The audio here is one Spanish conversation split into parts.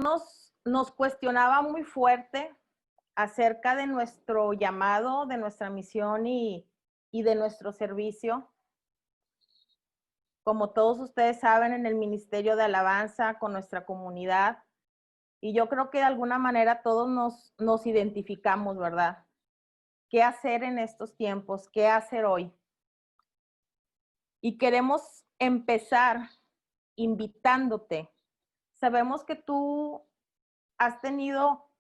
nos cuestionaba muy fuerte acerca de nuestro llamado, de nuestra misión y de nuestro servicio. Como todos ustedes saben, en el Ministerio de Alabanza con nuestra comunidad. Y yo creo que de alguna manera todos nos identificamos, ¿verdad? ¿Qué hacer en estos tiempos? ¿Qué hacer hoy? Y queremos empezar invitándote. Sabemos que tú has tenido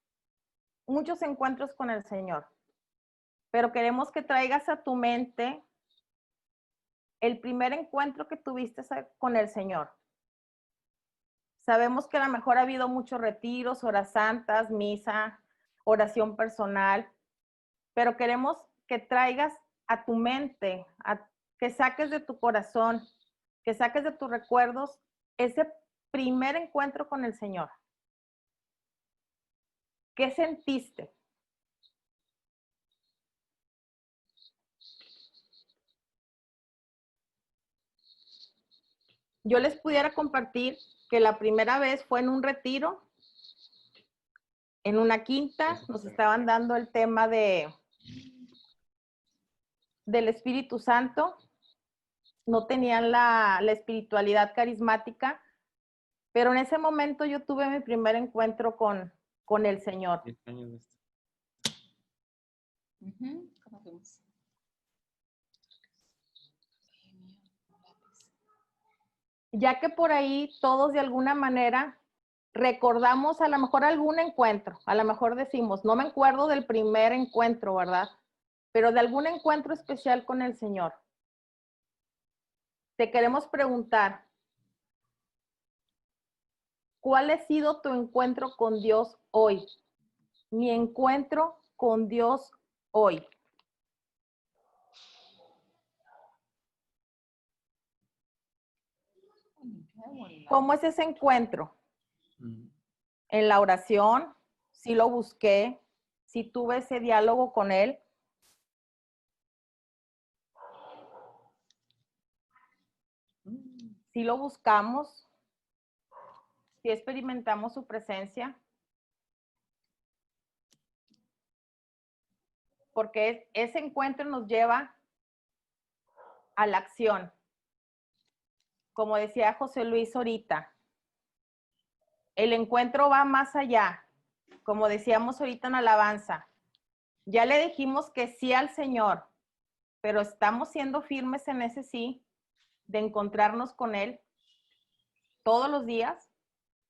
muchos encuentros con el Señor, pero queremos que traigas a tu mente el primer encuentro que tuviste con el Señor. Sabemos que a lo mejor ha habido muchos retiros, horas santas, misa, oración personal, pero queremos que traigas a tu mente, que saques de tu corazón, que saques de tus recuerdos ese primer encuentro con el Señor. ¿Qué sentiste? Yo les pudiera compartir que la primera vez fue en un retiro, en una quinta, nos estaban dando el tema del Espíritu Santo, no tenían la espiritualidad carismática, pero en ese momento yo tuve mi primer encuentro con el Señor. ¿Cómo fuimos? Ya que por ahí todos de alguna manera recordamos a lo mejor algún encuentro, a lo mejor decimos, no me acuerdo del primer encuentro, ¿verdad? Pero de algún encuentro especial con el Señor. Te queremos preguntar, ¿cuál ha sido tu encuentro con Dios hoy? Mi encuentro con Dios hoy. ¿Cómo es ese encuentro? En la oración, sí lo busqué, sí tuve ese diálogo con Él. Sí lo buscamos, sí experimentamos su presencia. Porque ese encuentro nos lleva a la acción. Como decía José Luis ahorita, el encuentro va más allá. Como decíamos ahorita en alabanza, ya le dijimos que sí al Señor, pero estamos siendo firmes en ese sí, de encontrarnos con Él todos los días.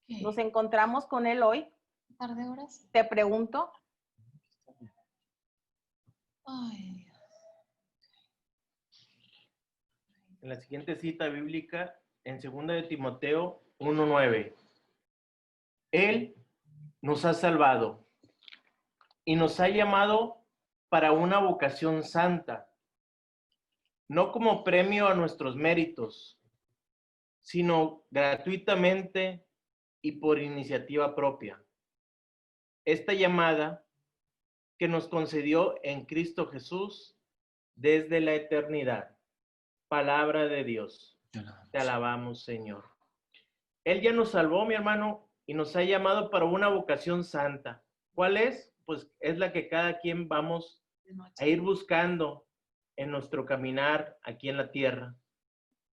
¿Qué? Nos encontramos con Él hoy. ¿Un par de horas? Te pregunto. Ay, Dios. En la siguiente cita bíblica, en 2 de Timoteo 1:9. Él nos ha salvado y nos ha llamado para una vocación santa, no como premio a nuestros méritos, sino gratuitamente y por iniciativa propia. Esta llamada que nos concedió en Cristo Jesús desde la eternidad. Palabra de Dios. Te alabamos, Señor. Él ya nos salvó, mi hermano, y nos ha llamado para una vocación santa. ¿Cuál es? Pues es la que cada quien vamos a ir buscando en nuestro caminar aquí en la tierra.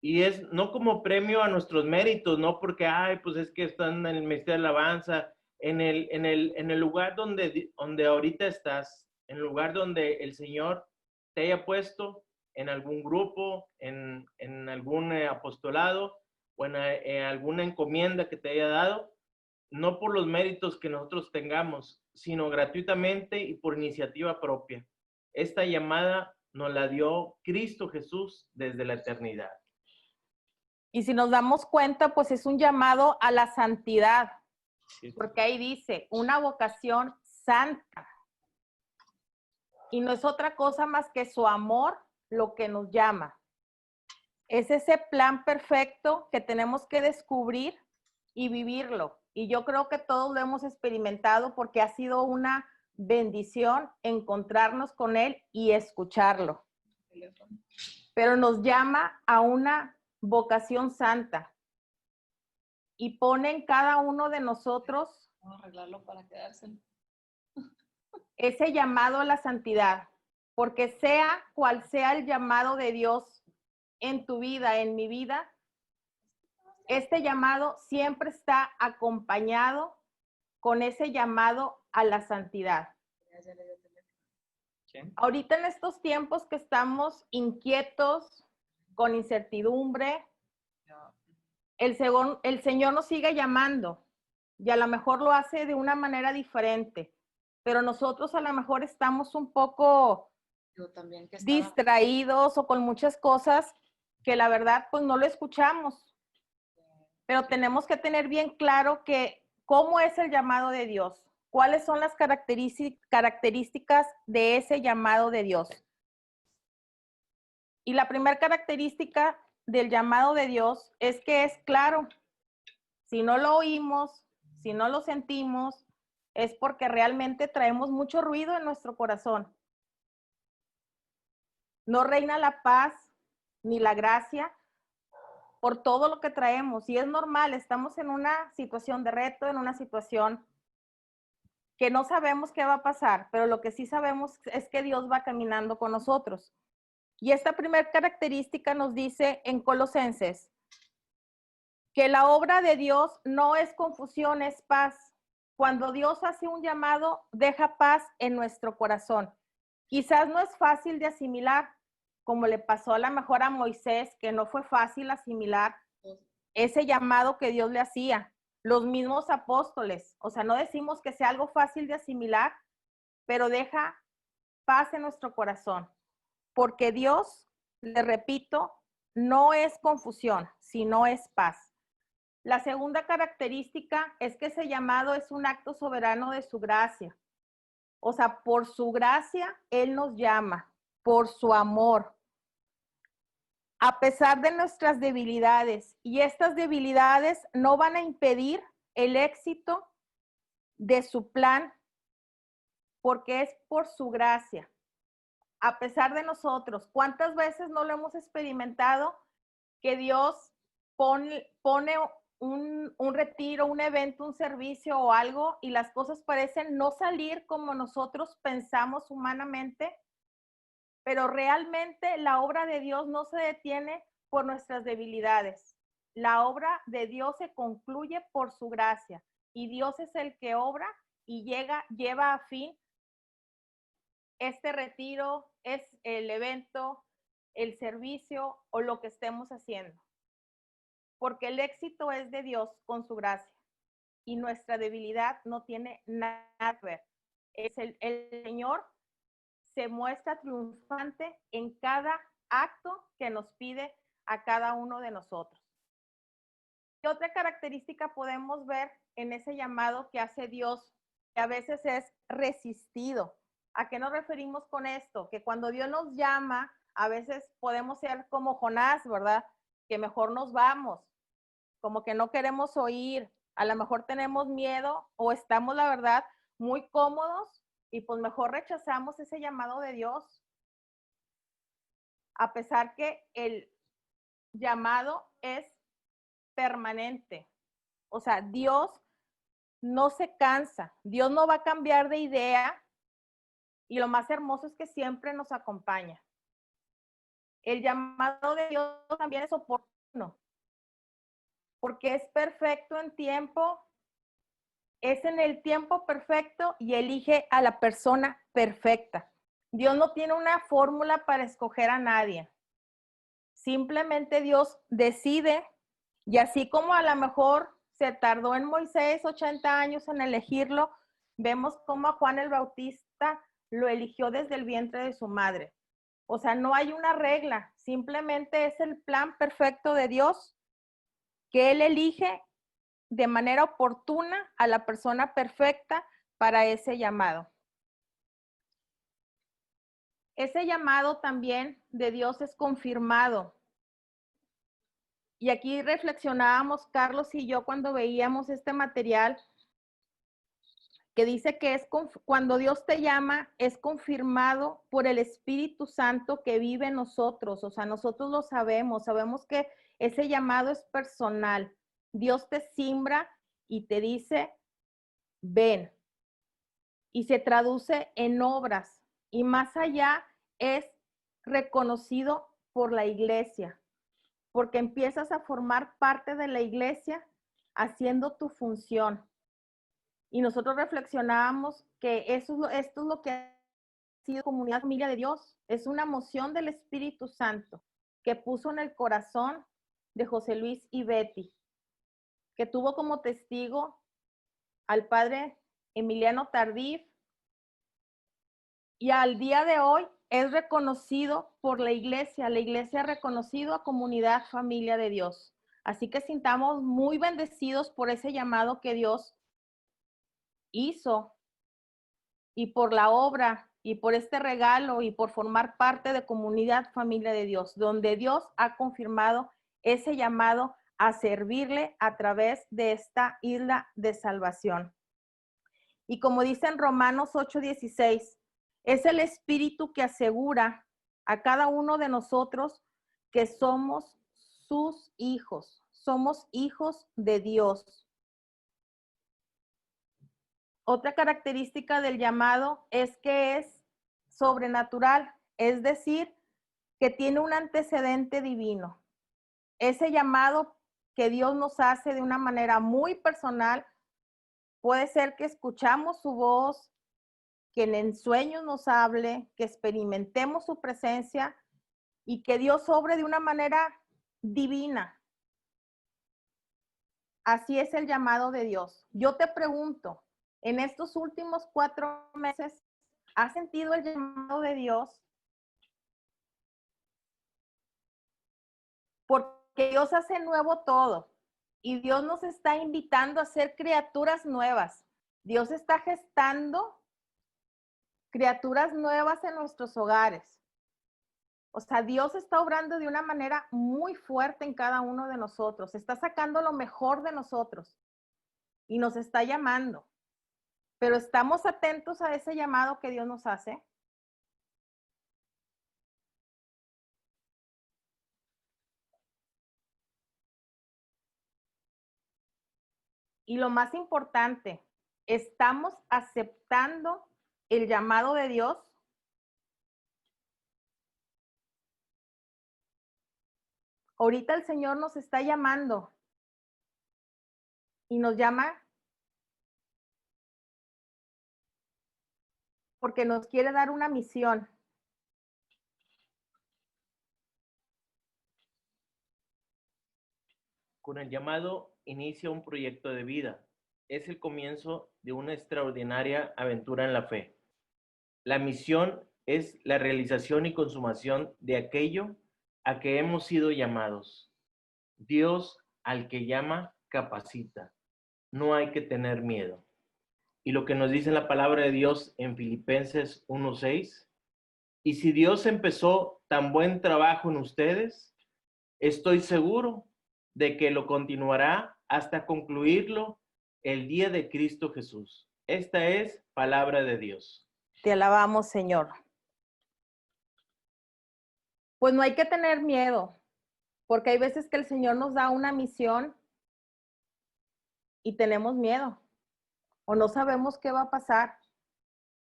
Y es no como premio a nuestros méritos, no porque, ay, pues es que están en el Ministerio de Alabanza, en el lugar donde ahorita estás, en el lugar donde el Señor te haya puesto, en algún grupo, en algún apostolado o en alguna encomienda que te haya dado, no por los méritos que nosotros tengamos, sino gratuitamente y por iniciativa propia. Esta llamada nos la dio Cristo Jesús desde la eternidad. Y si nos damos cuenta, pues es un llamado a la santidad, porque ahí dice, una vocación santa. Y no es otra cosa más que su amor lo que nos llama. Es ese plan perfecto que tenemos que descubrir y vivirlo. Y yo creo que todos lo hemos experimentado porque ha sido una bendición encontrarnos con Él y escucharlo. Pero nos llama a una vocación santa. y pone en cada uno de nosotros Vamos a arreglarlo para quedárselo. ese llamado a la santidad, porque sea cual sea el llamado de Dios en tu vida, en mi vida, este llamado siempre está acompañado con ese llamado a la santidad. Ya le dio teléfono. ¿Quién? Ahorita en estos tiempos que estamos inquietos, con incertidumbre, Ya. el Señor nos sigue llamando y a lo mejor lo hace de una manera diferente, pero nosotros a lo mejor estamos un poco Yo también que estaba. distraídos o con muchas cosas que la verdad pues no lo escuchamos, pero tenemos que tener bien claro que cómo es el llamado de Dios, cuáles son las características de ese llamado de Dios. Y la primera característica del llamado de Dios es que es claro. Si no lo oímos, si no lo sentimos, es porque realmente traemos mucho ruido en nuestro corazón. No reina la paz ni la gracia por todo lo que traemos. Y es normal, estamos en una situación de reto, en una situación que no sabemos qué va a pasar, pero lo que sí sabemos es que Dios va caminando con nosotros. Y esta primera característica nos dice en Colosenses que la obra de Dios no es confusión, es paz. Cuando Dios hace un llamado, deja paz en nuestro corazón. Quizás no es fácil de asimilar, como le pasó a lo mejor a Moisés, que no fue fácil asimilar ese llamado que Dios le hacía. Los mismos apóstoles, o sea, no decimos que sea algo fácil de asimilar, pero deja paz en nuestro corazón. Porque Dios, le repito, no es confusión, sino es paz. La segunda característica es que ese llamado es un acto soberano de su gracia. O sea, por su gracia, Él nos llama, por su amor. A pesar de nuestras debilidades, y estas debilidades no van a impedir el éxito de su plan, porque es por su gracia. A pesar de nosotros, ¿cuántas veces no lo hemos experimentado que Dios pone un retiro, un evento, un servicio o algo y las cosas parecen no salir como nosotros pensamos humanamente? Pero realmente la obra de Dios no se detiene por nuestras debilidades. La obra de Dios se concluye por su gracia y Dios es el que obra y lleva a fin este retiro, es el evento, el servicio o lo que estemos haciendo. Porque el éxito es de Dios con su gracia y nuestra debilidad no tiene nada que ver. El Señor se muestra triunfante en cada acto que nos pide a cada uno de nosotros. ¿Qué otra característica podemos ver en ese llamado que hace Dios, que a veces es resistido? ¿A qué nos referimos con esto? Que cuando Dios nos llama, a veces podemos ser como Jonás, ¿verdad? Que mejor nos vamos, como que no queremos oír, a lo mejor tenemos miedo o estamos, la verdad, muy cómodos y pues mejor rechazamos ese llamado de Dios. A pesar que el llamado es permanente. O sea, Dios no se cansa, Dios no va a cambiar de idea y lo más hermoso es que siempre nos acompaña. El llamado de Dios también es oportuno, porque es perfecto en tiempo, es en el tiempo perfecto y elige a la persona perfecta. Dios no tiene una fórmula para escoger a nadie. Simplemente Dios decide y así como a lo mejor se tardó en Moisés 80 años en elegirlo, vemos cómo a Juan el Bautista lo eligió desde el vientre de su madre. O sea, no hay una regla, simplemente es el plan perfecto de Dios que Él elige de manera oportuna a la persona perfecta para ese llamado. Ese llamado también de Dios es confirmado. Y aquí reflexionábamos, Carlos y yo, cuando veíamos este material, que dice que es cuando Dios te llama, es confirmado por el Espíritu Santo que vive en nosotros. O sea, nosotros lo sabemos que ese llamado es personal. Dios te simbra y te dice, ven. Y se traduce en obras. Y más allá es reconocido por la iglesia, porque empiezas a formar parte de la iglesia haciendo tu función. Y nosotros reflexionábamos que esto es lo que ha sido Comunidad Familia de Dios. Es una moción del Espíritu Santo que puso en el corazón de José Luis y Betty, que tuvo como testigo al padre Emiliano Tardif, y al día de hoy es reconocido por la iglesia ha reconocido a Comunidad Familia de Dios. Así que sintamos muy bendecidos por ese llamado que Dios hizo y por la obra y por este regalo y por formar parte de Comunidad Familia de Dios, donde Dios ha confirmado ese llamado a servirle a través de esta isla de salvación. Y como dice en Romanos 8:16, es el Espíritu que asegura a cada uno de nosotros que somos sus hijos, somos hijos de Dios. Otra característica del llamado es que es sobrenatural, es decir, que tiene un antecedente divino. Ese llamado que Dios nos hace de una manera muy personal, puede ser que escuchamos su voz, que en sueños nos hable, que experimentemos su presencia y que Dios obre de una manera divina. Así es el llamado de Dios. Yo te pregunto, en estos últimos 4 meses, ¿has sentido el llamado de Dios? Porque Dios hace nuevo todo y Dios nos está invitando a ser criaturas nuevas. Dios está gestando criaturas nuevas en nuestros hogares. O sea, Dios está obrando de una manera muy fuerte en cada uno de nosotros. Está sacando lo mejor de nosotros y nos está llamando. Pero ¿estamos atentos a ese llamado que Dios nos hace? Y lo más importante, ¿estamos aceptando el llamado de Dios? Ahorita el Señor nos está llamando y nos llama porque nos quiere dar una misión. Con el llamado inicia un proyecto de vida. Es el comienzo de una extraordinaria aventura en la fe. La misión es la realización y consumación de aquello a que hemos sido llamados. Dios, al que llama, capacita. No hay que tener miedo. Y lo que nos dice la palabra de Dios en Filipenses 1:6, y si Dios empezó tan buen trabajo en ustedes, estoy seguro de que lo continuará hasta concluirlo el día de Cristo Jesús. Esta es palabra de Dios. Te alabamos, Señor. Pues no hay que tener miedo, porque hay veces que el Señor nos da una misión y tenemos miedo o no sabemos qué va a pasar.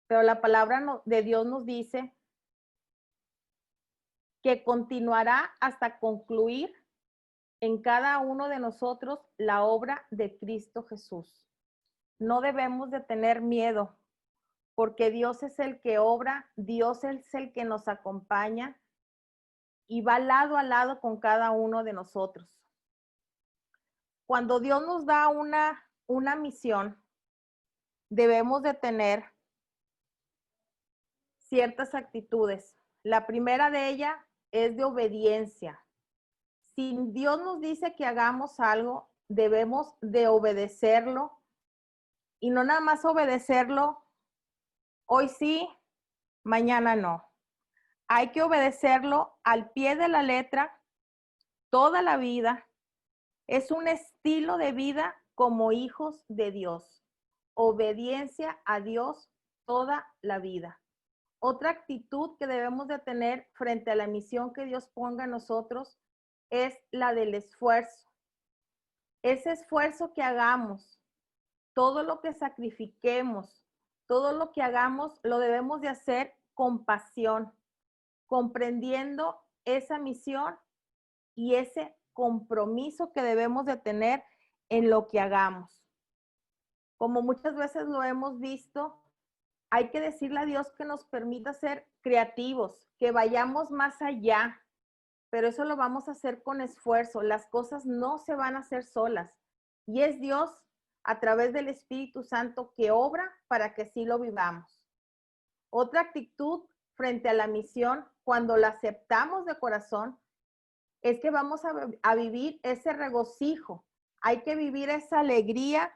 Pero la palabra de Dios nos dice que continuará hasta concluir en cada uno de nosotros la obra de Cristo Jesús. No debemos de tener miedo, porque Dios es el que obra, Dios es el que nos acompaña y va lado a lado con cada uno de nosotros. Cuando Dios nos da una misión, debemos de tener ciertas actitudes. La primera de ellas es de obediencia. Si Dios nos dice que hagamos algo, debemos de obedecerlo y no nada más obedecerlo hoy sí, mañana no. Hay que obedecerlo al pie de la letra toda la vida. Es un estilo de vida como hijos de Dios. Obediencia a Dios toda la vida. Otra actitud que debemos de tener frente a la misión que Dios ponga en nosotros es la del esfuerzo. ese esfuerzo que hagamos, todo lo que sacrifiquemos, todo lo que hagamos, lo debemos de hacer con pasión, comprendiendo esa misión y ese compromiso que debemos de tener en lo que hagamos. Como muchas veces lo hemos visto, hay que decirle a Dios que nos permita ser creativos, que vayamos más allá, pero eso lo vamos a hacer con esfuerzo. Las cosas no se van a hacer solas. Y es Dios a través del Espíritu Santo que obra para que así lo vivamos. Otra actitud frente a la misión, cuando la aceptamos de corazón, es que vamos a vivir ese regocijo. Hay que vivir esa alegría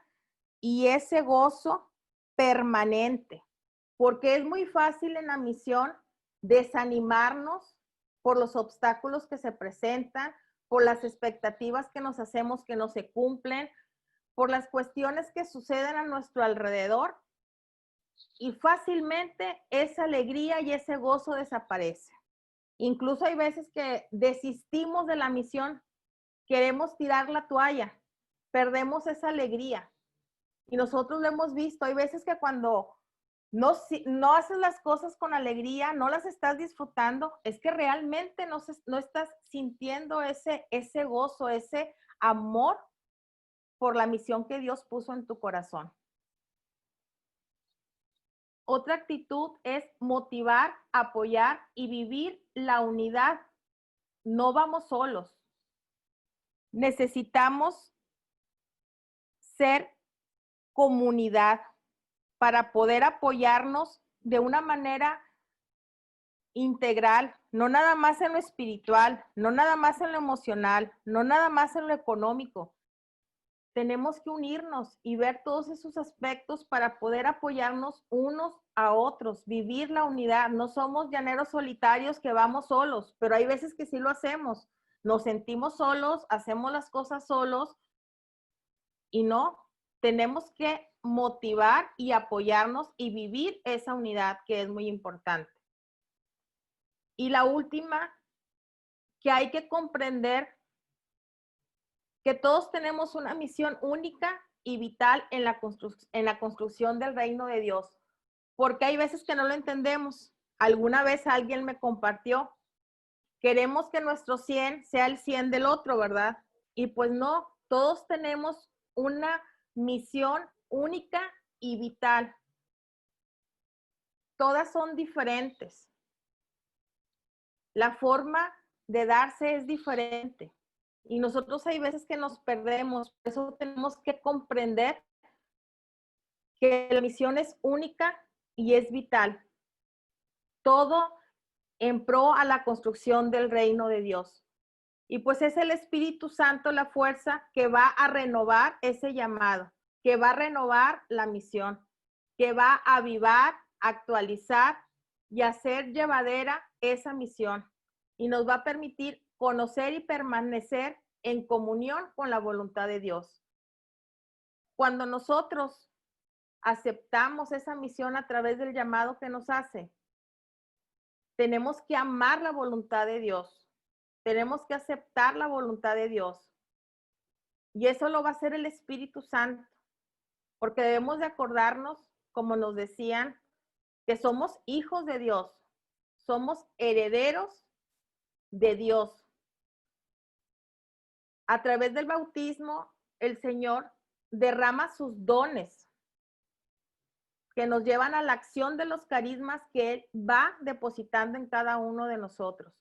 y ese gozo permanente, porque es muy fácil en la misión desanimarnos por los obstáculos que se presentan, por las expectativas que nos hacemos que no se cumplen, por las cuestiones que suceden a nuestro alrededor, y fácilmente esa alegría y ese gozo desaparece. Incluso hay veces que desistimos de la misión, queremos tirar la toalla, perdemos esa alegría. Y nosotros lo hemos visto, hay veces que cuando no haces las cosas con alegría, no las estás disfrutando, es que realmente no estás sintiendo ese gozo, ese amor por la misión que Dios puso en tu corazón. Otra actitud es motivar, apoyar y vivir la unidad. No vamos solos. Necesitamos ser comunidad para poder apoyarnos de una manera integral, no nada más en lo espiritual, no nada más en lo emocional, no nada más en lo económico. Tenemos que unirnos y ver todos esos aspectos para poder apoyarnos unos a otros, vivir la unidad. No somos llaneros solitarios que vamos solos, pero hay veces que sí lo hacemos. Nos sentimos solos, hacemos las cosas solos y no, tenemos que motivar y apoyarnos y vivir esa unidad que es muy importante. Y la última, que hay que comprender que todos tenemos una misión única y vital en la construcción del reino de Dios, porque hay veces que no lo entendemos. Alguna vez alguien me compartió, queremos que nuestro 100 sea el 100 del otro, ¿verdad? Y pues no, todos tenemos una misión única y vital. Todas son diferentes. La forma de darse es diferente. Y nosotros hay veces que nos perdemos, por eso tenemos que comprender que la misión es única y es vital. Todo en pro a la construcción del reino de Dios. Y pues es el Espíritu Santo la fuerza que va a renovar ese llamado, que va a renovar la misión, que va a avivar, actualizar y hacer llevadera esa misión. Y nos va a permitir conocer y permanecer en comunión con la voluntad de Dios. Cuando nosotros aceptamos esa misión a través del llamado que nos hace, tenemos que amar la voluntad de Dios. Tenemos que aceptar la voluntad de Dios. Y eso lo va a hacer el Espíritu Santo. Porque debemos de acordarnos, como nos decían, que somos hijos de Dios. Somos herederos de Dios. A través del bautismo, el Señor derrama sus dones que nos llevan a la acción de los carismas que Él va depositando en cada uno de nosotros.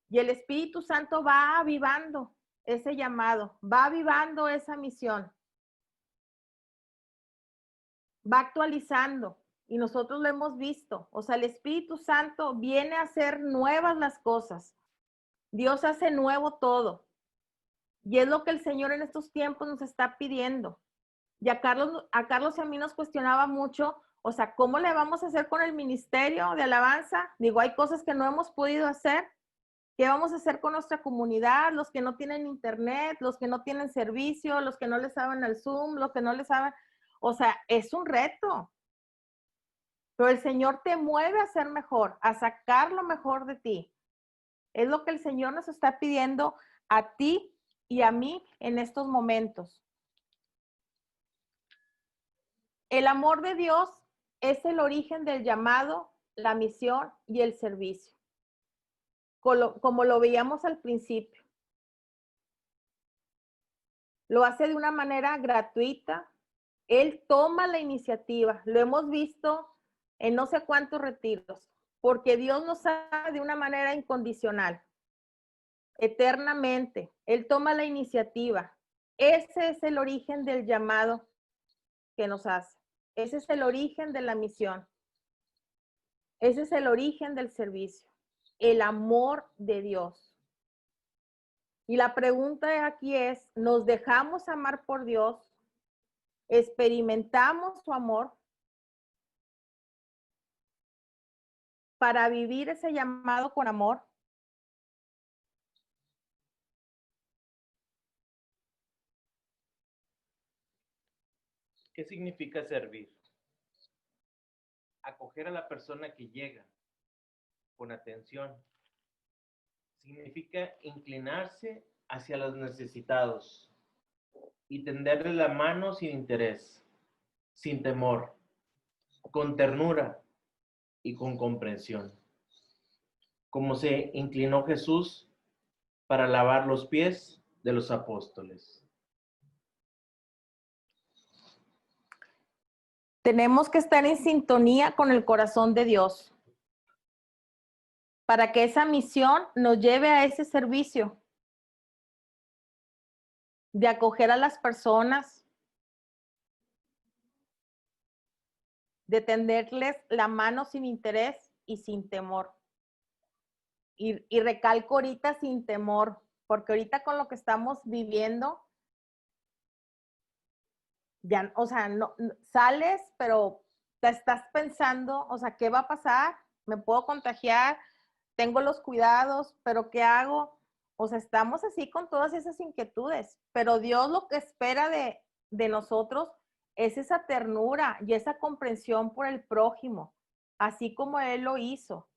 Y el Espíritu Santo va avivando ese llamado, va avivando esa misión, va actualizando. Y nosotros lo hemos visto. O sea, el Espíritu Santo viene a hacer nuevas las cosas. Dios hace nuevo todo. Y es lo que el Señor en estos tiempos nos está pidiendo. Y a Carlos y a mí nos cuestionaba mucho, o sea, ¿cómo le vamos a hacer con el ministerio de alabanza? Digo, hay cosas que no hemos podido hacer. ¿Qué vamos a hacer con nuestra comunidad? Los que no tienen internet, los que no tienen servicio, los que no le saben al Zoom, los que no le saben. O sea, es un reto. Pero el Señor te mueve a ser mejor, a sacar lo mejor de ti. Es lo que el Señor nos está pidiendo a ti y a mí en estos momentos. El amor de Dios es el origen del llamado, la misión y el servicio, como lo veíamos al principio. Lo hace de una manera gratuita. Él toma la iniciativa. Lo hemos visto en no sé cuántos retiros, porque Dios nos ama de una manera incondicional, eternamente. Él toma la iniciativa. Ese es el origen del llamado que nos hace. Ese es el origen de la misión. Ese es el origen del servicio. El amor de Dios. Y la pregunta aquí es, ¿nos dejamos amar por Dios? ¿Experimentamos su amor para vivir ese llamado con amor? ¿Qué significa servir? Acoger a la persona que llega con atención. Significa inclinarse hacia los necesitados y tenderle la mano sin interés, sin temor, con ternura y con comprensión. Como se inclinó Jesús para lavar los pies de los apóstoles. Tenemos que estar en sintonía con el corazón de Dios para que esa misión nos lleve a ese servicio de acoger a las personas, de tenderles la mano sin interés y sin temor. Y recalco ahorita sin temor, porque ahorita con lo que estamos viviendo, ya, o sea, no, sales, pero te estás pensando, o sea, ¿qué va a pasar? ¿Me puedo contagiar? Tengo los cuidados, pero ¿qué hago? O sea, estamos así con todas esas inquietudes, pero Dios lo que espera de nosotros es esa ternura y esa comprensión por el prójimo, así como Él lo hizo.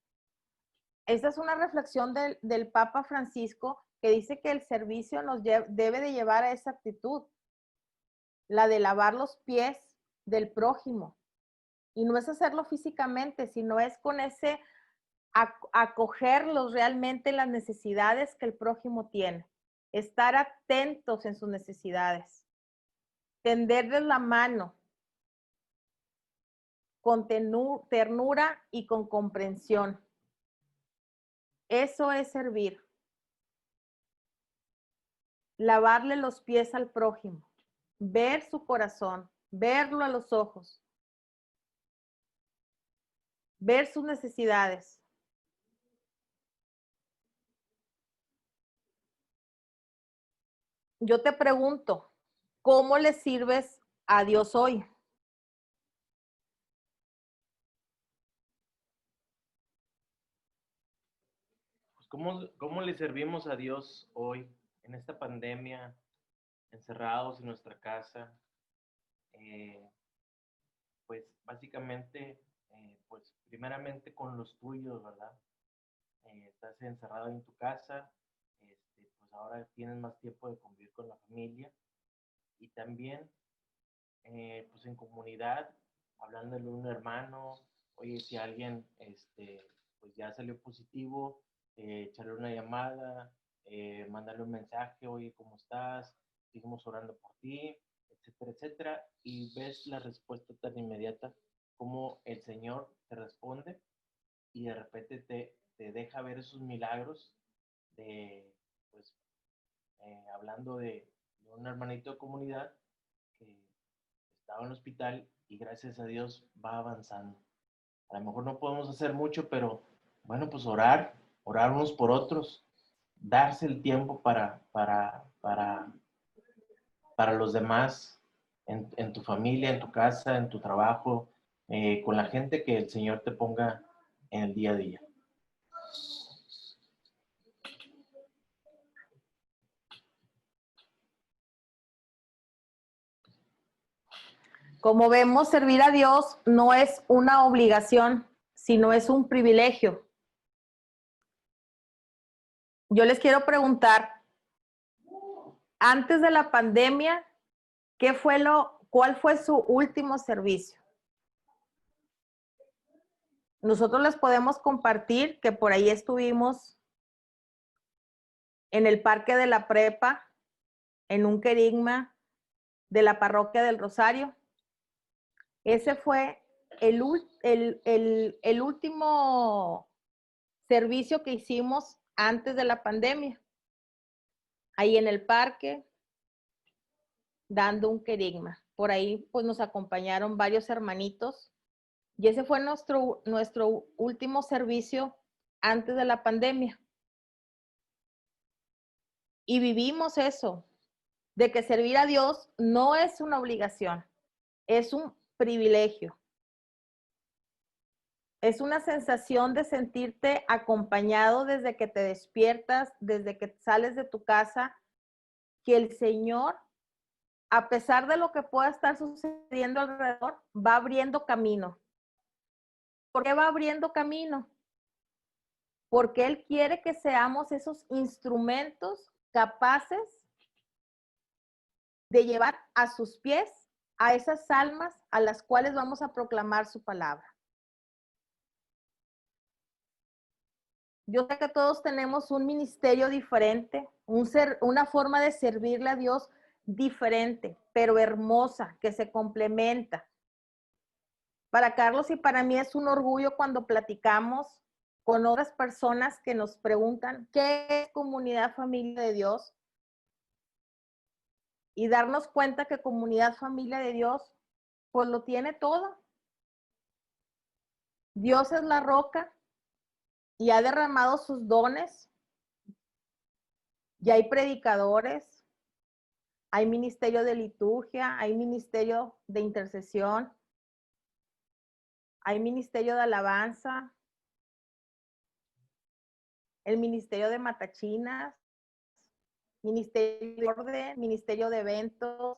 Esta es una reflexión del Papa Francisco que dice que el servicio nos debe de llevar a esa actitud, la de lavar los pies del prójimo. Y no es hacerlo físicamente, sino es con ese acogerlos realmente las necesidades que el prójimo tiene. Estar atentos en sus necesidades. Tenderles la mano con ternura y con comprensión. Eso es servir. Lavarle los pies al prójimo. Ver su corazón. Verlo a los ojos. Ver sus necesidades. Yo te pregunto, ¿cómo le sirves a Dios hoy? Pues, ¿cómo le servimos a Dios hoy en esta pandemia, encerrados en nuestra casa? Pues básicamente, pues primeramente con los tuyos, ¿verdad? Estás encerrado en tu casa, pues ahora tienes más tiempo de convivir con la familia y también pues en comunidad, hablándole a un hermano, oye, si alguien pues ya salió positivo, echarle una llamada, mandarle un mensaje, oye, ¿cómo estás? Seguimos orando por ti, etcétera, etcétera, y ves la respuesta tan inmediata como el Señor te responde y de repente te deja ver esos milagros de, pues, hablando de un hermanito de comunidad que estaba en el hospital y gracias a Dios va avanzando. A lo mejor no podemos hacer mucho, pero bueno, pues orar unos por otros, darse el tiempo para los demás, en tu familia, en tu casa, en tu trabajo, con la gente que el Señor te ponga en el día a día. Como vemos, servir a Dios no es una obligación, sino es un privilegio. Yo les quiero preguntar, antes de la pandemia, ¿cuál fue su último servicio? Nosotros les podemos compartir que por ahí estuvimos en el Parque de la Prepa, en un querigma de la Parroquia del Rosario. Ese fue el último servicio que hicimos antes de la pandemia. Ahí en el parque, dando un querigma. Por ahí pues nos acompañaron varios hermanitos y ese fue nuestro último servicio antes de la pandemia. Y vivimos eso, de que servir a Dios no es una obligación, es un privilegio. Es una sensación de sentirte acompañado desde que te despiertas, desde que sales de tu casa, que el Señor, a pesar de lo que pueda estar sucediendo alrededor, va abriendo camino. ¿Por qué va abriendo camino? Porque Él quiere que seamos esos instrumentos capaces de llevar a sus pies a esas almas a las cuales vamos a proclamar su palabra. Yo sé que todos tenemos un ministerio diferente, una forma de servirle a Dios diferente, pero hermosa, que se complementa. Para Carlos y para mí es un orgullo cuando platicamos con otras personas que nos preguntan qué es Comunidad Familia de Dios y darnos cuenta que Comunidad Familia de Dios pues lo tiene todo. Dios es la roca y ha derramado sus dones. Ya hay predicadores, hay ministerio de liturgia, hay ministerio de intercesión, hay ministerio de alabanza, el ministerio de matachinas, ministerio de orden, ministerio de eventos,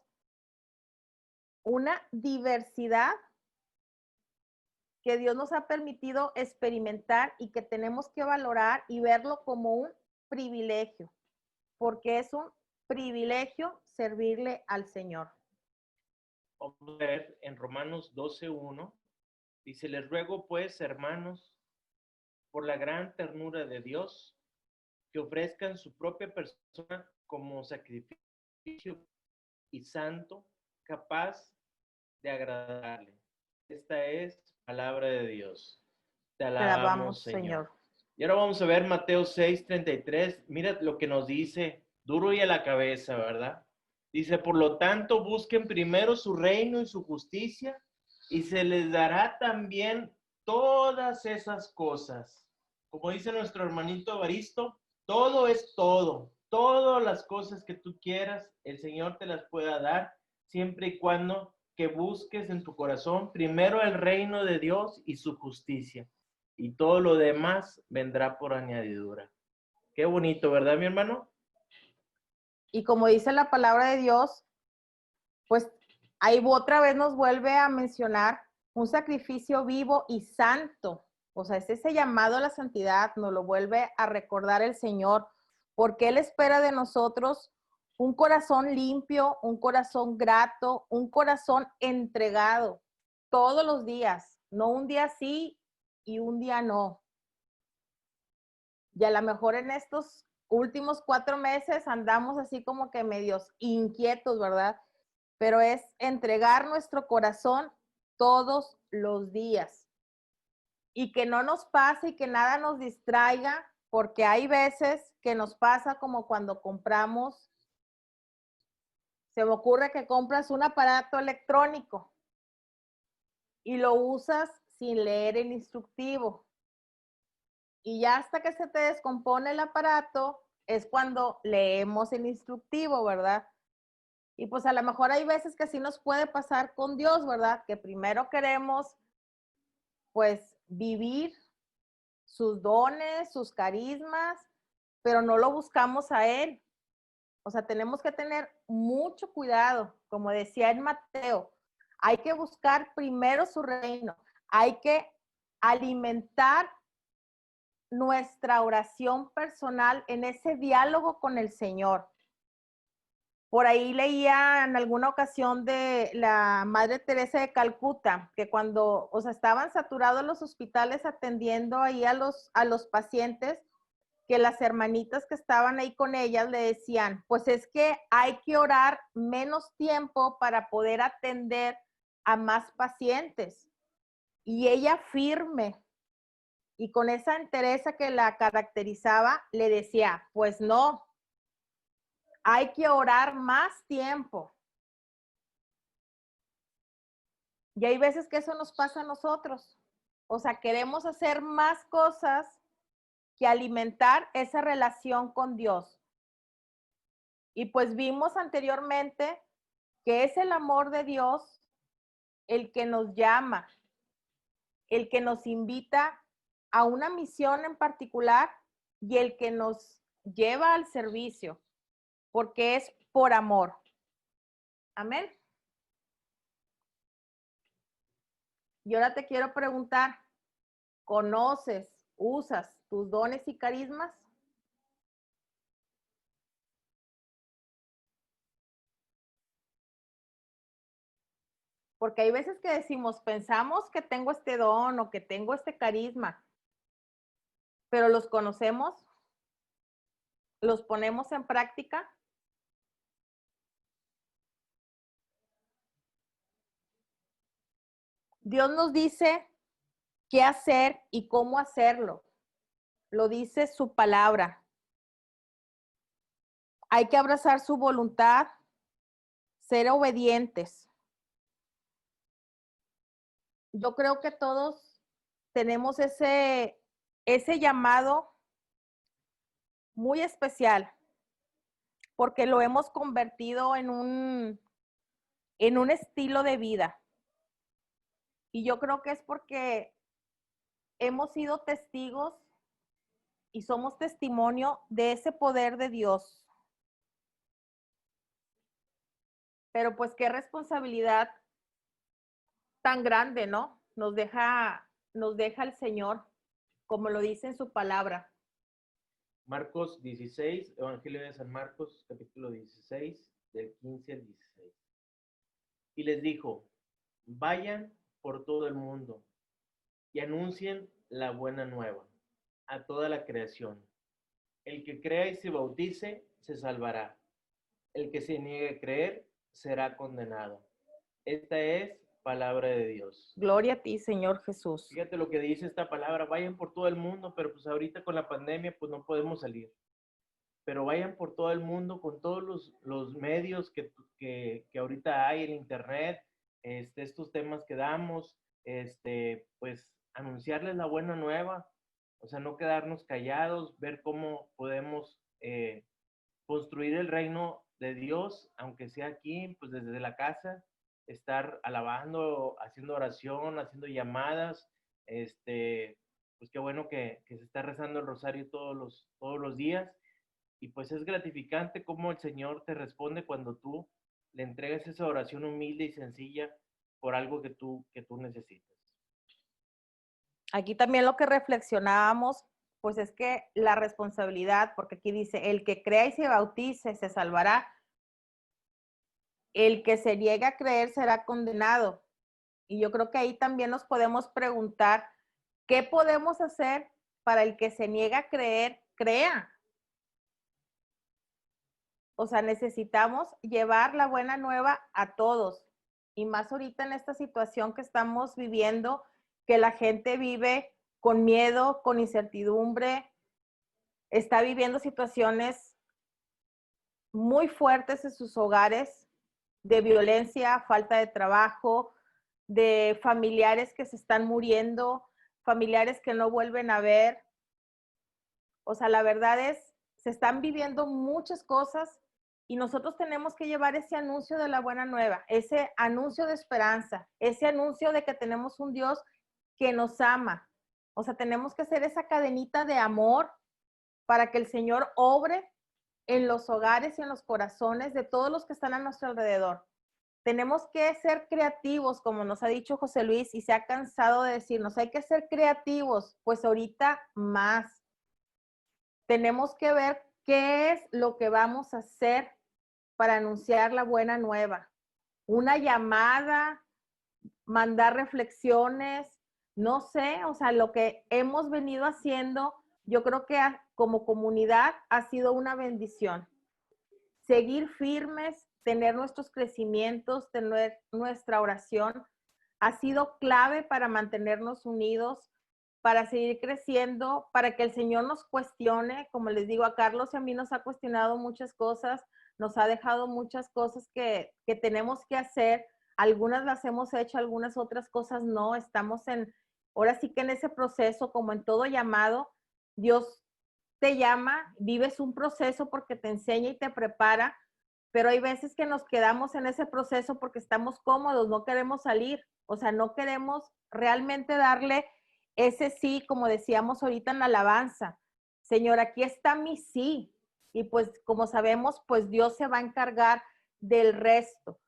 una diversidad que Dios nos ha permitido experimentar y que tenemos que valorar y verlo como un privilegio, porque es un privilegio servirle al Señor. Vamos a ver en Romanos 12:1, dice, les ruego pues, hermanos, por la gran ternura de Dios, que ofrezcan su propia persona como sacrificio y santo, capaz de agradarle. Esta es palabra de Dios. Te alabamos, Señor. Y ahora vamos a ver Mateo 6:33. Mira lo que nos dice, duro y a la cabeza, ¿verdad? Dice, por lo tanto, busquen primero su reino y su justicia, y se les dará también todas esas cosas. Como dice nuestro hermanito Evaristo, todo es todo. Todas las cosas que tú quieras, el Señor te las pueda dar, siempre y cuando que busques en tu corazón primero el reino de Dios y su justicia. Y todo lo demás vendrá por añadidura. Qué bonito, ¿verdad, mi hermano? Y como dice la palabra de Dios, pues ahí otra vez nos vuelve a mencionar un sacrificio vivo y santo. O sea, es ese llamado a la santidad, nos lo vuelve a recordar el Señor, porque Él espera de nosotros un corazón limpio, un corazón grato, un corazón entregado todos los días, no un día sí y un día no. Y a lo mejor en estos últimos 4 meses andamos así como que medios inquietos, ¿verdad? Pero es entregar nuestro corazón todos los días. Y que no nos pase y que nada nos distraiga, porque hay veces que nos pasa como cuando compramos, se me ocurre que compras un aparato electrónico y lo usas sin leer el instructivo. Y ya hasta que se te descompone el aparato es cuando leemos el instructivo, ¿verdad? Y pues a lo mejor hay veces que sí nos puede pasar con Dios, ¿verdad? Que primero queremos pues vivir sus dones, sus carismas, pero no lo buscamos a Él. O sea, tenemos que tener mucho cuidado, como decía en Mateo, hay que buscar primero su reino, hay que alimentar nuestra oración personal en ese diálogo con el Señor. Por ahí leía en alguna ocasión de la Madre Teresa de Calcuta, que cuando, o sea, estaban saturados los hospitales atendiendo ahí a los pacientes, que las hermanitas que estaban ahí con ellas le decían, pues es que hay que orar menos tiempo para poder atender a más pacientes. Y ella firme y con esa entereza que la caracterizaba, le decía, pues no, hay que orar más tiempo. Y hay veces que eso nos pasa a nosotros. O sea, queremos hacer más cosas que alimentar esa relación con Dios. Y pues vimos anteriormente que es el amor de Dios el que nos llama, el que nos invita a una misión en particular y el que nos lleva al servicio, porque es por amor. Amén. Y ahora te quiero preguntar, ¿conoces, usas tus dones y carismas? Porque hay veces que decimos, pensamos que tengo este don o que tengo este carisma, pero los conocemos, los ponemos en práctica. Dios nos dice qué hacer y cómo hacerlo. Lo dice su palabra. Hay que abrazar su voluntad, ser obedientes. Yo creo que todos tenemos ese llamado muy especial, porque lo hemos convertido en un estilo de vida. Y yo creo que es porque hemos sido testigos y somos testimonio de ese poder de Dios. Pero pues qué responsabilidad tan grande, ¿no? Nos deja el Señor, como lo dice en su palabra. Marcos 16, Evangelio de San Marcos, capítulo 16, del 15 al 16. Y les dijo, vayan por todo el mundo y anuncien la buena nueva a toda la creación. El que crea y se bautice, se salvará. El que se niegue a creer, será condenado. Esta es palabra de Dios. Gloria a ti, Señor Jesús. Fíjate lo que dice esta palabra, vayan por todo el mundo, pero pues ahorita con la pandemia pues no podemos salir. Pero vayan por todo el mundo con todos los medios que ahorita hay en internet, estos temas que damos, pues anunciarles la buena nueva, o sea, no quedarnos callados, ver cómo podemos construir el reino de Dios, aunque sea aquí, pues desde la casa, estar alabando, haciendo oración, haciendo llamadas, pues qué bueno que se está rezando el rosario todos los días, y pues es gratificante cómo el Señor te responde cuando tú le entregas esa oración humilde y sencilla por algo que tú necesitas. Aquí también lo que reflexionábamos, pues es que la responsabilidad, porque aquí dice, el que crea y se bautice se salvará, el que se niegue a creer será condenado. Y yo creo que ahí también nos podemos preguntar, ¿qué podemos hacer para el que se niega a creer, crea? O sea, necesitamos llevar la buena nueva a todos. Y más ahorita en esta situación que estamos viviendo, que la gente vive con miedo, con incertidumbre, está viviendo situaciones muy fuertes en sus hogares, de violencia, falta de trabajo, de familiares que se están muriendo, familiares que no vuelven a ver. O sea, la verdad es, se están viviendo muchas cosas y nosotros tenemos que llevar ese anuncio de la buena nueva, ese anuncio de esperanza, ese anuncio de que tenemos un Dios que nos ama. O sea, tenemos que hacer esa cadenita de amor para que el Señor obre en los hogares y en los corazones de todos los que están a nuestro alrededor. Tenemos que ser creativos, como nos ha dicho José Luis, y se ha cansado de decirnos, hay que ser creativos, pues ahorita más. Tenemos que ver qué es lo que vamos a hacer para anunciar la buena nueva. Una llamada, mandar reflexiones, no sé, o sea, lo que hemos venido haciendo, yo creo que como comunidad ha sido una bendición. Seguir firmes, tener nuestros crecimientos, tener nuestra oración, ha sido clave para mantenernos unidos, para seguir creciendo, para que el Señor nos cuestione. Como les digo, a Carlos y a mí nos ha cuestionado muchas cosas, nos ha dejado muchas cosas que tenemos que hacer. Algunas las hemos hecho, algunas otras cosas no. Estamos ahora sí que en ese proceso, como en todo llamado, Dios te llama, vives un proceso porque te enseña y te prepara, pero hay veces que nos quedamos en ese proceso porque estamos cómodos, no queremos salir, o sea, no queremos realmente darle ese sí, como decíamos ahorita en la alabanza. Señor, aquí está mi sí. Y pues como sabemos, pues Dios se va a encargar del resto,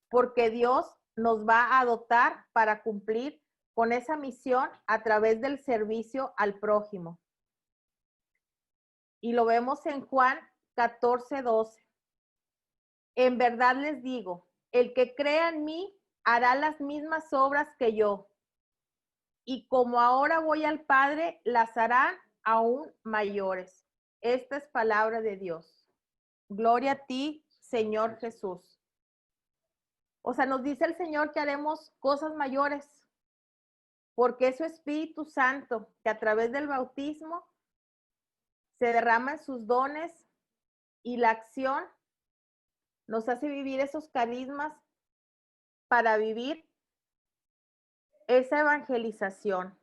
porque Dios nos va a dotar para cumplir con esa misión a través del servicio al prójimo. Y lo vemos en Juan 14:12. En verdad les digo, el que crea en mí hará las mismas obras que yo. Y como ahora voy al Padre, las harán aún mayores. Esta es palabra de Dios. Gloria a ti, Señor Jesús. O sea, nos dice el Señor que haremos cosas mayores, porque es su Espíritu Santo, que a través del bautismo se derraman sus dones y la acción nos hace vivir esos carismas para vivir esa evangelización.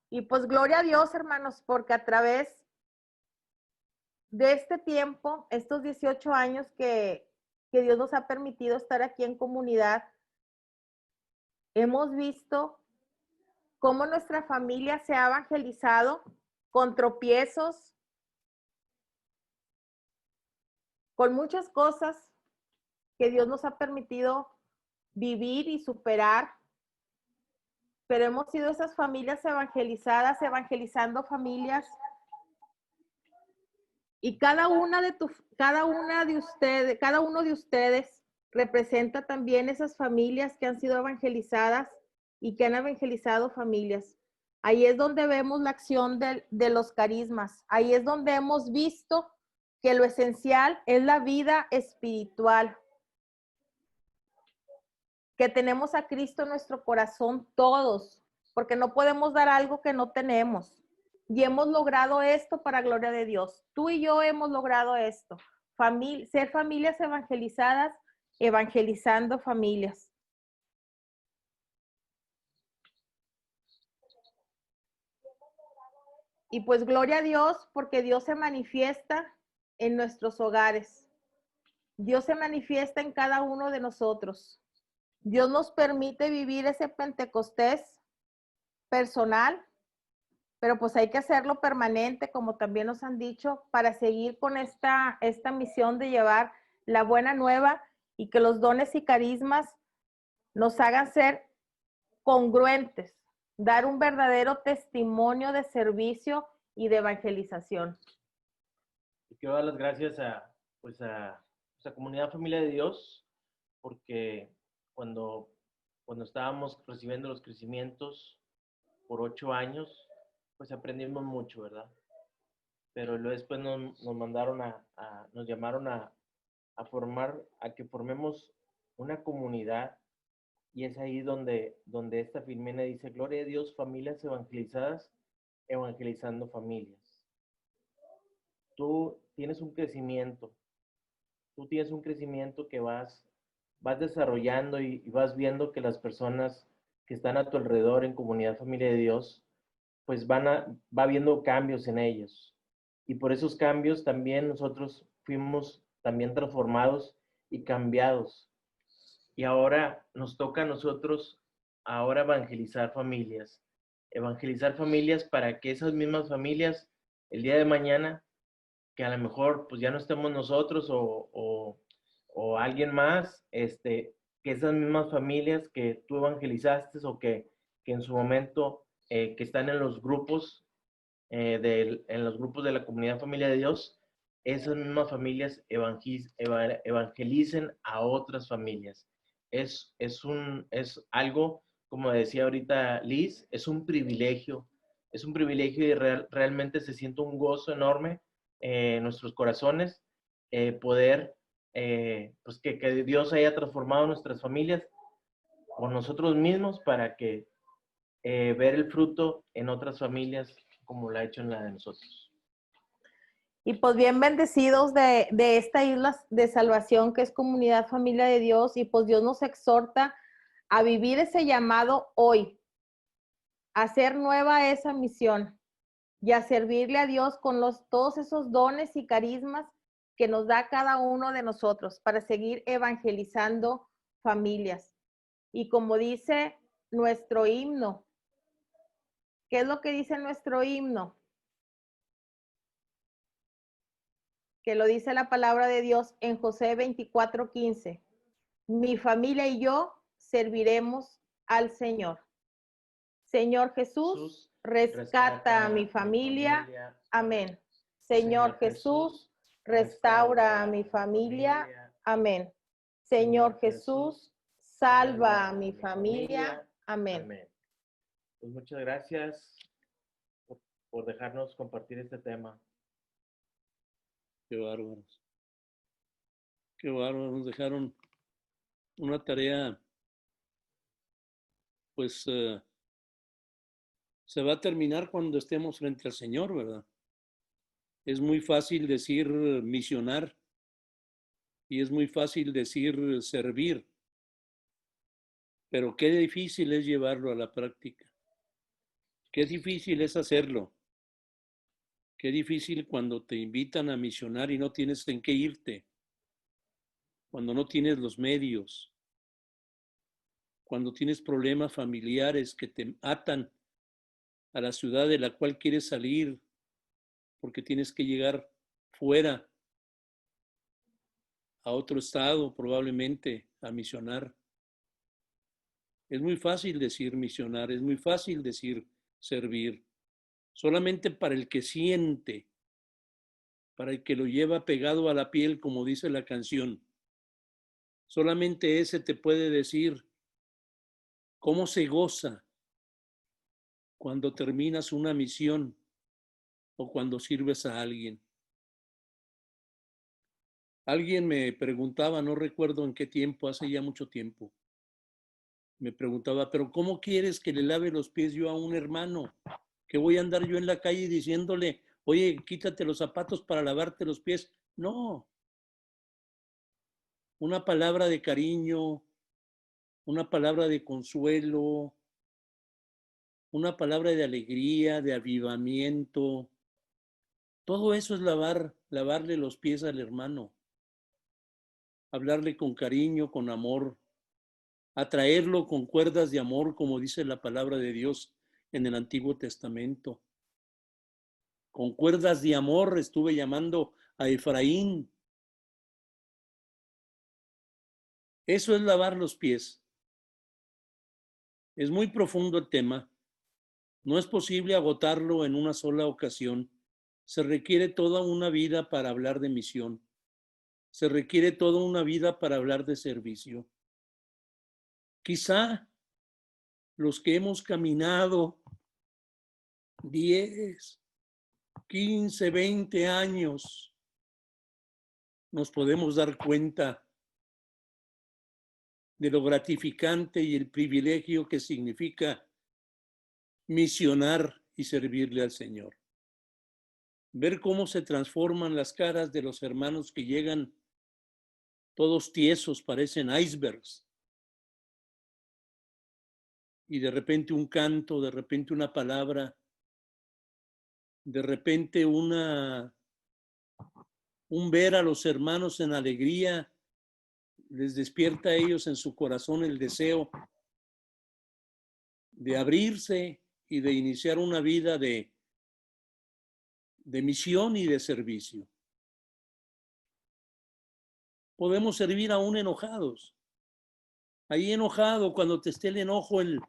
Y pues gloria a Dios, hermanos, porque a través de este tiempo, estos 18 años que Dios nos ha permitido estar aquí en comunidad, hemos visto cómo nuestra familia se ha evangelizado con tropiezos, con muchas cosas que Dios nos ha permitido vivir y superar, pero hemos sido esas familias evangelizadas, evangelizando familias. Y cada uno de ustedes representa también esas familias que han sido evangelizadas y que han evangelizado familias. Ahí es donde vemos la acción de los carismas. Ahí es donde hemos visto que lo esencial es la vida espiritual. Que tenemos a Cristo en nuestro corazón todos, porque no podemos dar algo que no tenemos. Y hemos logrado esto para gloria de Dios. Tú y yo hemos logrado esto. Ser familias evangelizadas, evangelizando familias. Y pues gloria a Dios porque Dios se manifiesta en nuestros hogares. Dios se manifiesta en cada uno de nosotros. Dios nos permite vivir ese Pentecostés personal, pero pues hay que hacerlo permanente, como también nos han dicho, para seguir con esta misión de llevar la buena nueva y que los dones y carismas nos hagan ser congruentes, dar un verdadero testimonio de servicio y de evangelización. Y quiero dar las gracias a esta comunidad Familia de Dios, porque cuando estábamos recibiendo los crecimientos por 8 años, pues aprendimos mucho, ¿verdad? Pero luego después nos mandaron nos llamaron a que formemos una comunidad, y es ahí donde esta filmena dice, gloria a Dios, familias evangelizadas, evangelizando familias. Tú tienes un crecimiento que vas desarrollando y vas viendo que las personas que están a tu alrededor en comunidad Familia de Dios, pues va viendo cambios en ellos. Y por esos cambios también nosotros fuimos también transformados y cambiados. Y ahora nos toca a nosotros ahora evangelizar familias para que esas mismas familias el día de mañana, que a lo mejor pues ya no estemos nosotros o alguien más, que esas mismas familias que tú evangelizaste o que en su momento que están en los grupos, en los grupos de la comunidad Familia de Dios, esas mismas familias evangelicen a otras familias. Es algo, como decía ahorita Liz, es un privilegio y realmente se siente un gozo enorme en nuestros corazones poder, pues que Dios haya transformado nuestras familias por nosotros mismos para que ver el fruto en otras familias como lo ha hecho en la de nosotros. Y pues bien bendecidos de esta isla de salvación que es Comunidad Familia de Dios, y pues Dios nos exhorta a vivir ese llamado hoy, a hacer nueva esa misión y a servirle a Dios con todos esos dones y carismas que nos da cada uno de nosotros para seguir evangelizando familias. Y como dice nuestro himno, ¿qué es lo que dice nuestro himno? Que lo dice la palabra de Dios en Josué 24:15. Mi familia y yo serviremos al Señor. Señor Jesús, rescata a mi familia. Amén. Señor Jesús, restaura a mi familia. Amén. Señor Jesús, salva a mi familia. Amén. Pues muchas gracias por dejarnos compartir este tema. Qué bárbaros. Qué bárbaros. Nos dejaron una tarea, pues se va a terminar cuando estemos frente al Señor, ¿verdad? Es muy fácil decir misionar y es muy fácil decir servir, pero qué difícil es llevarlo a la práctica. Qué difícil es hacerlo. Qué difícil cuando te invitan a misionar y no tienes en qué irte, cuando no tienes los medios, cuando tienes problemas familiares que te atan a la ciudad de la cual quieres salir, porque tienes que llegar fuera, a otro estado probablemente, a misionar. Es muy fácil decir misionar, es muy fácil decir servir. Solamente para el que siente, para el que lo lleva pegado a la piel, como dice la canción. Solamente ese te puede decir cómo se goza cuando terminas una misión o cuando sirves a alguien. Alguien me preguntaba, no recuerdo en qué tiempo, hace ya mucho tiempo, me preguntaba, pero ¿cómo quieres que le lave los pies yo a un hermano? ¿Que voy a andar yo en la calle diciéndole, oye, quítate los zapatos para lavarte los pies? No. Una palabra de cariño, una palabra de consuelo, una palabra de alegría, de avivamiento. Todo eso es lavarle los pies al hermano. Hablarle con cariño, con amor, atraerlo con cuerdas de amor, como dice la palabra de Dios en el Antiguo Testamento. Con cuerdas de amor estuve llamando a Efraín. Eso es lavar los pies. Es muy profundo el tema. No es posible agotarlo en una sola ocasión. Se requiere toda una vida para hablar de misión. Se requiere toda una vida para hablar de servicio. Quizá los que hemos caminado 10, 15, 20 años, nos podemos dar cuenta de lo gratificante y el privilegio que significa misionar y servirle al Señor. Ver cómo se transforman las caras de los hermanos que llegan todos tiesos, parecen icebergs. Y de repente un canto, de repente una palabra, de repente un ver a los hermanos en alegría, les despierta a ellos en su corazón el deseo de abrirse y de iniciar una vida de misión y de servicio. Podemos servir aún enojados. Ahí enojado, cuando te esté el enojo en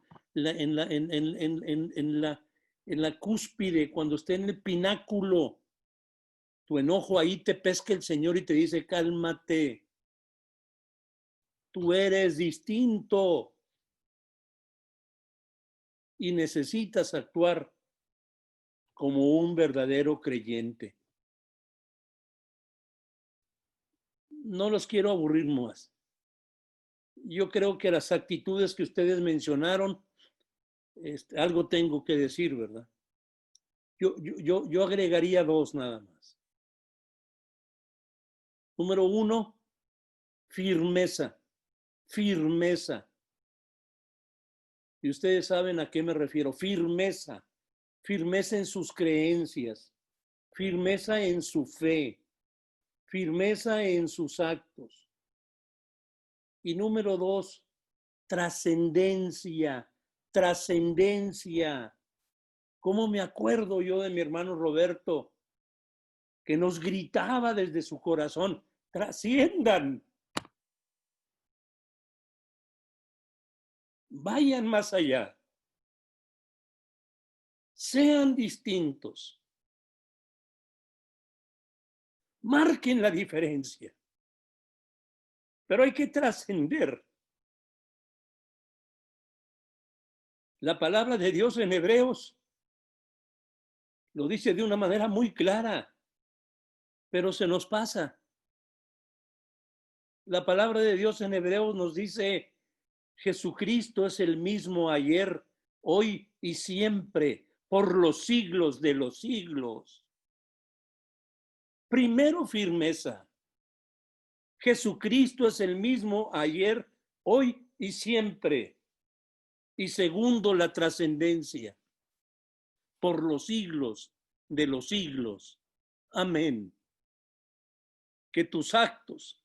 la cúspide, cuando esté en el pináculo Tu enojo ahí te pesca el Señor y te dice, cálmate. Tú eres distinto y necesitas actuar como un verdadero creyente. No los quiero aburrir más. Yo creo que las actitudes que ustedes mencionaron, algo tengo que decir, ¿verdad? Yo agregaría dos nada más. Número uno, firmeza. Firmeza. Y ustedes saben a qué me refiero. Firmeza. Firmeza en sus creencias. Firmeza en su fe. Firmeza en sus actos. Y número dos, trascendencia. Trascendencia. ¿Cómo me acuerdo yo de mi hermano Roberto, que nos gritaba desde su corazón, trasciendan, vayan más allá, sean distintos, marquen la diferencia, pero hay que trascender. La palabra de Dios en Hebreos lo dice de una manera muy clara, pero se nos pasa. La palabra de Dios en Hebreos nos dice, Jesucristo es el mismo ayer, hoy y siempre, por los siglos de los siglos. Primero, firmeza. Jesucristo es el mismo ayer, hoy y siempre. Y segundo, la trascendencia. Por los siglos de los siglos. Amén. Que tus actos,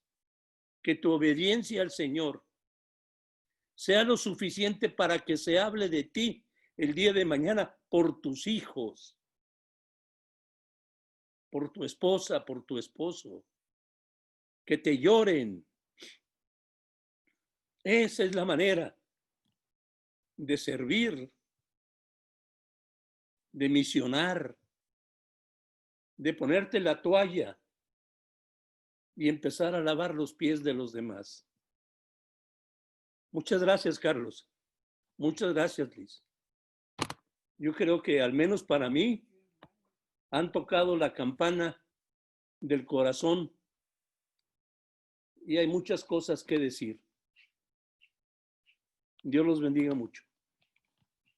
que tu obediencia al Señor sea lo suficiente para que se hable de ti el día de mañana por tus hijos, por tu esposa, por tu esposo, que te lloren. Esa es la manera de servir, de misionar, de ponerte la toalla y empezar a lavar los pies de los demás. Muchas gracias, Carlos. Muchas gracias, Liz. Yo creo que al menos para mí han tocado la campana del corazón y hay muchas cosas que decir. Dios los bendiga mucho.